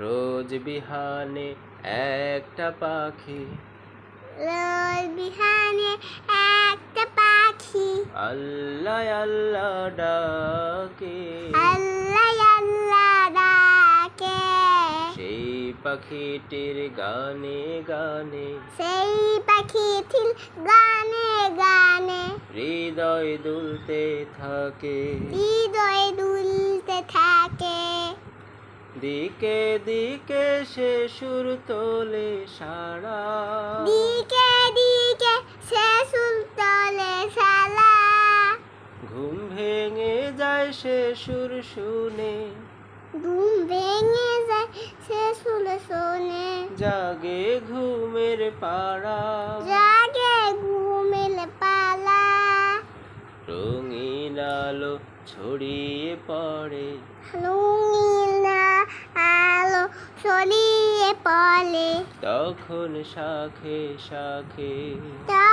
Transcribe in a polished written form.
রোজ বিহানে একটা পাখি, রোজ বিহানে একটা পাখি আল্লাহ আল্লাহ ডাকে। আল্লাহ আল্লাহ ডাকে। সেই পাখিটির গানে গানে, সেই পাখিটির গানে গানে হৃদয় দুলতে থাকে, হৃদয় দুলতে থাকে। দিকে দিকে সে সুর তোলে সারা, দিকে দিকে সে সুর তোলে সারা। ঘুম ভেঙে যায় সে সুর শুনে, ঘুম ভেঙে যায় সে সুর শুনে। জাগে ঘুমের পাড়া, জাগে ঘুমের পালা। রঙিন আলো ছড়িয়ে পড়ে, রঙিন আলো ছড়িয়ে পড়ে। তখন শাখে শাখে তা